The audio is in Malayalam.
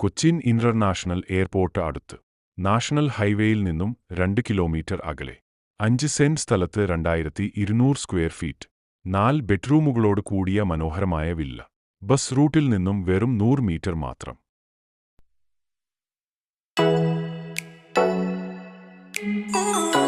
കൊച്ചിൻ ഇന്റർനാഷണൽ എയർപോർട്ട് അടുത്ത്. നാഷണൽ ഹൈവേയിൽ നിന്നും 2 കിലോമീറ്റർ അകലെ. 5 സെന്റ് സ്ഥലത്ത് 2200 സ്ക്വയർ ഫീറ്റ്. 4 ബെഡ്റൂമുകളോട് കൂടിയ മനോഹരമായ വില്ല. ബസ് റൂട്ടിൽ നിന്നും വെറും 100 മീറ്റർ മാത്രം. Oh